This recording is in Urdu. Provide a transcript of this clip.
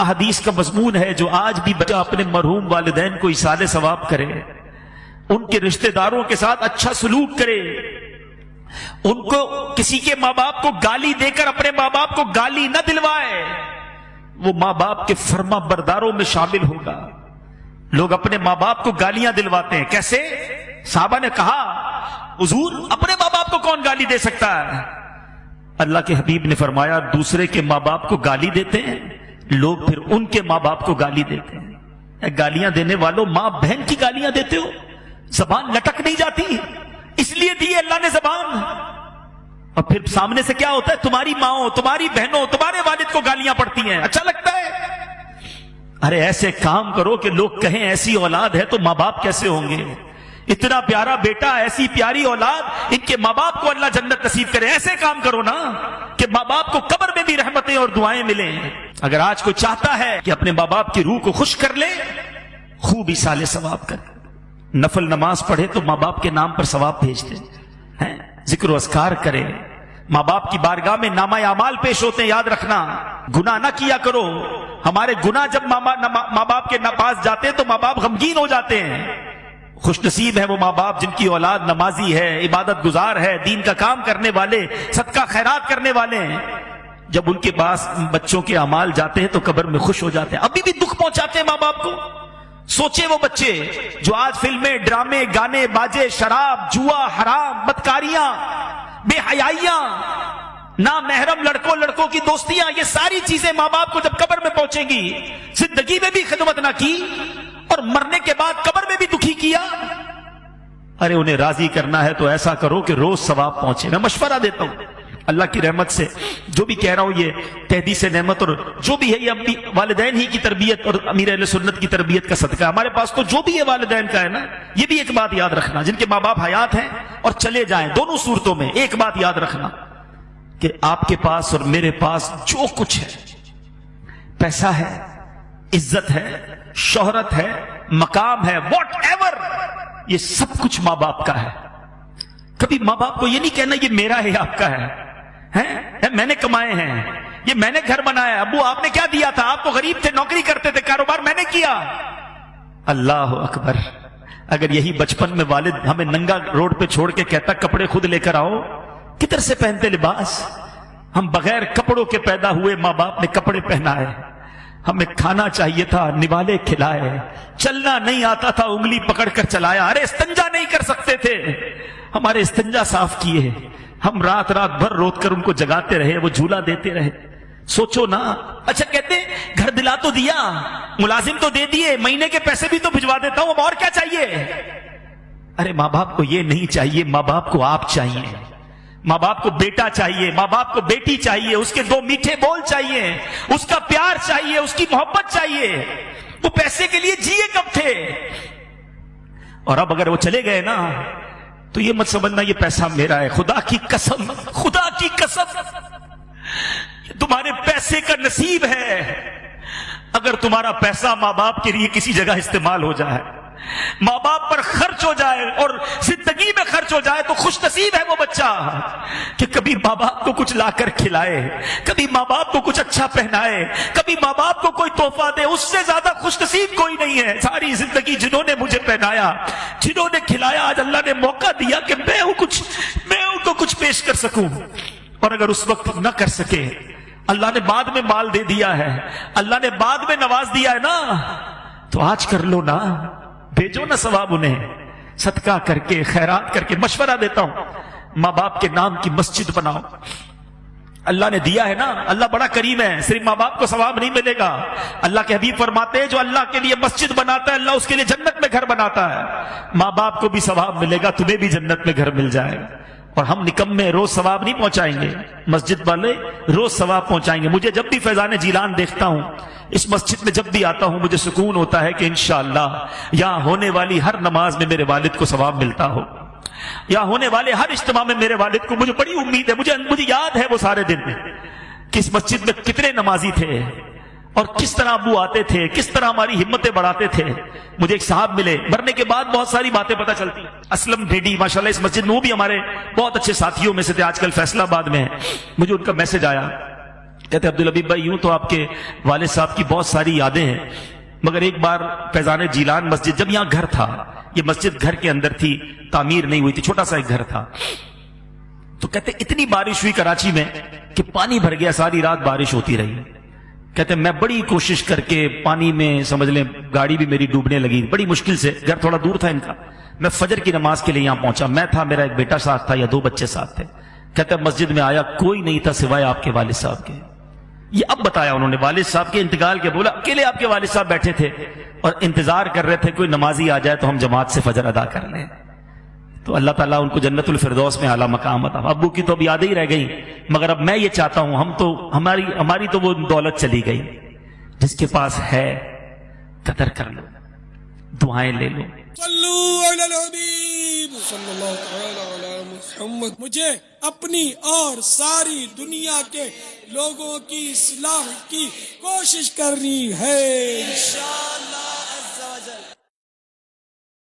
احادیث کا مضمون ہے جو آج بھی بچہ اپنے مرحوم والدین کو ایصال ثواب کرے، ان کے رشتہ داروں کے ساتھ اچھا سلوک کرے، ان کو کسی کے ماں باپ کو گالی دے کر اپنے ماں باپ کو گالی نہ دلوائے، وہ ماں باپ کے فرما برداروں میں شامل ہوگا۔ لوگ اپنے ماں باپ کو گالیاں دلواتے ہیں، کیسے؟ صحابہ نے کہا حضور اپنے ماں باپ کو کون گالی دے سکتا ہے؟ اللہ کے حبیب نے فرمایا دوسرے کے ماں باپ کو گالی دیتے ہیں لوگ، پھر ان کے ماں باپ کو گالی دیتے ہیں۔ گالیاں دینے والوں ماں بہن کی گالیاں دیتے ہو، زبان لٹک نہیں جاتی؟ اس لیے دی اللہ نے زبان، اور پھر سامنے سے کیا ہوتا ہے؟ تمہاری ماں تمہاری بہنوں تمہارے والد کو گالیاں پڑتی ہیں، اچھا لگتا ہے؟ ارے ایسے کام کرو کہ لوگ کہیں ایسی اولاد ہے تو ماں باپ کیسے ہوں گے؟ اتنا پیارا بیٹا، ایسی پیاری اولاد، ان کے ماں باپ کو اللہ جنت نصیب کرے۔ ایسے کام کرو نا کہ ماں باپ کو قبر میں بھی رحمتیں اور دعائیں ملیں۔ اگر آج کوئی چاہتا ہے کہ اپنے ماں باپ کی روح کو خوش کر لے، خوب ایصال ثواب کرے، نفل نماز پڑھے تو ماں باپ کے نام پر ثواب بھیج دے، ذکر و اذکار کرے۔ ماں باپ کی بارگاہ میں نامہ اعمال پیش ہوتے ہیں، یاد رکھنا، گناہ نہ کیا کرو۔ ہمارے گناہ جب ماں باپ کے پاس جاتے ہیں تو ماں باپ غمگین ہو جاتے ہیں۔ خوش نصیب ہے وہ ماں باپ جن کی اولاد نمازی ہے، عبادت گزار ہے، دین کا کام کرنے والے، صدقہ خیرات کرنے والے ہیں۔ جب ان کے پاس بچوں کے اعمال جاتے ہیں تو قبر میں خوش ہو جاتے ہیں۔ ابھی بھی دکھ پہنچاتے ہیں ماں باپ کو۔ سوچے وہ بچے جو آج فلمیں، ڈرامے، گانے باجے، شراب، جوا، حرام، بدکاریاں، بے حیائیاں، نامحرم لڑکوں کی دوستیاں، یہ ساری چیزیں ماں باپ کو جب قبر میں پہنچیں گی، زندگی میں بھی خدمت نہ کی اور مرنے کے بعد قبر میں بھی دکھی کیا۔ ارے انہیں راضی کرنا ہے تو ایسا کرو کہ روز ثواب پہنچے۔ میں مشورہ دیتا ہوں اللہ کی رحمت سے، جو بھی کہہ رہا ہوں یہ تحدیث نعمت اور جو بھی ہے یہ اپنی والدین ہی کی تربیت اور امیر اہل سنت کی تربیت کا صدقہ ہے۔ ہمارے پاس تو جو بھی ہے والدین کا ہے نا، یہ بھی ایک بات یاد رکھنا، جن کے ماں باپ حیات ہیں اور چلے جائیں، دونوں صورتوں میں ایک بات یاد رکھنا کہ آپ کے پاس اور میرے پاس جو کچھ ہے، پیسہ ہے، عزت ہے، شہرت ہے، مقام ہے، واٹ ایور، یہ سب کچھ ماں باپ کا ہے۔ کبھی ماں باپ کو یہ نہیں کہنا یہ میرا ہے آپ کا ہے، میں نے کمائے ہیں، یہ میں نے گھر بنایا ہے، ابو آپ نے کیا دیا تھا، آپ تو غریب تھے، نوکری کرتے تھے، کاروبار میں نے کیا۔ اللہ اکبر، اگر یہی بچپن میں والد ہمیں ننگا روڈ پہ چھوڑ کے کہتا کپڑے خود لے کر آؤ، کدھر سے پہنتے لباس؟ ہم بغیر کپڑوں کے پیدا ہوئے، ماں باپ نے کپڑے پہنائے، ہمیں کھانا چاہیے تھا، نوالے کھلائے، چلنا نہیں آتا تھا، انگلی پکڑ کر چلایا، ارے استنجا نہیں کر سکتے تھے، ہمارے استنجا صاف کیے، ہم رات بھر روت کر ان کو جگاتے رہے، وہ جھولا دیتے رہے۔ سوچو نا، اچھا کہتے گھر دلا تو دیا، ملازم تو دے دیے، مہینے کے پیسے بھی تو بھجوا دیتا ہوں، اب اور کیا چاہیے؟ ارے ماں باپ کو یہ نہیں چاہیے، ماں باپ کو آپ چاہیے، ماں باپ کو بیٹا چاہیے، ماں باپ کو بیٹی چاہیے، اس کے دو میٹھے بول چاہیے، اس کا پیار چاہیے، اس کی محبت چاہیے۔ وہ پیسے کے لیے جیے کب تھے؟ اور اب اگر وہ چلے گئے نا تو یہ مت سمجھنا یہ پیسہ میرا ہے، خدا کی قسم، خدا کی قسم تمہارے پیسے کا نصیب ہے۔ اگر تمہارا پیسہ ماں باپ کے لیے کسی جگہ استعمال ہو جائے، ماں باپ پر خرچ ہو جائے اور زندگی میں خرچ ہو جائے، تو خوش نصیب ہے وہ بچہ کہ کبھی ماں باپ کو کچھ لا کر کھلائے، کبھی ماں باپ کو کچھ اچھا پہنائے، کبھی ماں باپ کو کوئی تحفہ دے۔ اس سے زیادہ خوش نصیب کوئی نہیں ہے۔ ساری زندگی جنہوں نے مجھے پہنایا، جنہوں نے کھلایا، آج اللہ نے موقع دیا کہ میں ان کو کچھ پیش کر سکوں، اور اگر اس وقت نہ کر سکے، اللہ نے بعد میں مال دے دیا ہے، اللہ نے بعد میں نواز دیا ہے نا، تو آج کر لو نا، بھیجو نا ثواب انہیں، صدقہ کر کے، خیرات کر کے۔ مشورہ دیتا ہوں ماں باپ کے نام کی مسجد بناؤ، اللہ نے دیا ہے نا، اللہ بڑا کریم ہے، صرف ماں باپ کو ثواب نہیں ملے گا۔ اللہ کے حبیب فرماتے ہیں جو اللہ کے لیے مسجد بناتا ہے اللہ اس کے لیے جنت میں گھر بناتا ہے۔ ماں باپ کو بھی ثواب ملے گا، تمہیں بھی جنت میں گھر مل جائے گا۔ اور ہم نکمے روز ثواب نہیں پہنچائیں گے، مسجد والے روز ثواب پہنچائیں گے۔ مجھے جب بھی فیضان جیلان دیکھتا ہوں، اس مسجد میں جب بھی آتا ہوں، مجھے سکون ہوتا ہے کہ انشاءاللہ یہاں ہونے والی ہر نماز میں میرے والد کو ثواب ملتا ہو، یہاں ہونے والے ہر اجتماع میں میرے والد کو، مجھے بڑی امید ہے، مجھے یاد ہے وہ سارے دن کہ اس مسجد میں کتنے نمازی تھے اور کس طرح ابو آتے تھے، کس طرح ہماری ہمتیں بڑھاتے تھے۔ مجھے ایک صاحب ملے، مرنے کے بعد بہت ساری باتیں پتہ چلتی، اسلم ڈیڈی ماشاءاللہ اس مسجد میں، وہ بھی ہمارے بہت اچھے ساتھیوں میں سے تھے، آج کل فیصلہ آباد میں ہیں۔ مجھے ان کا میسج آیا، کہتے عبدالحبیب بھائی یوں تو آپ کے والد صاحب کی بہت ساری یادیں ہیں، مگر ایک بار فیضان جیلان مسجد، جب یہاں گھر تھا، یہ مسجد گھر کے اندر تھی، تعمیر نہیں ہوئی تھی، چھوٹا سا ایک گھر تھا، تو کہتے اتنی بارش ہوئی کراچی میں کہ پانی بھر گیا، ساری رات بارش ہوتی رہی. کہتے میں بڑی کوشش کر کے پانی میں سمجھ لیں گاڑی بھی میری ڈوبنے لگی، بڑی مشکل سے، گھر تھوڑا دور تھا ان کا، میں فجر کی نماز کے لیے یہاں پہنچا، میں تھا، میرا ایک بیٹا ساتھ تھا یا 2 بچے ساتھ تھے. کہتے مسجد میں آیا، کوئی نہیں تھا سوائے آپ کے والد صاحب کے. یہ اب بتایا انہوں نے والد صاحب کے انتقال کے، بولا اکیلے آپ کے والد صاحب بیٹھے تھے اور انتظار کر رہے تھے کوئی نمازی آ جائے تو ہم جماعت سے فجر ادا کر لیں. تو اللہ تعالیٰ ان کو جنت الفردوس میں اعلیٰ مقام عطا. ابو کی تو اب یادیں ہی رہ گئی، مگر اب میں یہ چاہتا ہوں، ہماری تو وہ دولت چلی گئی. جس کے پاس ہے قدر کر لو، دعائیں لے لو. صلو علی الحبیب صلی اللہ تعالی علی محمد. مجھے اپنی اور ساری دنیا کے لوگوں کی اصلاح کی کوشش کرنی ہے.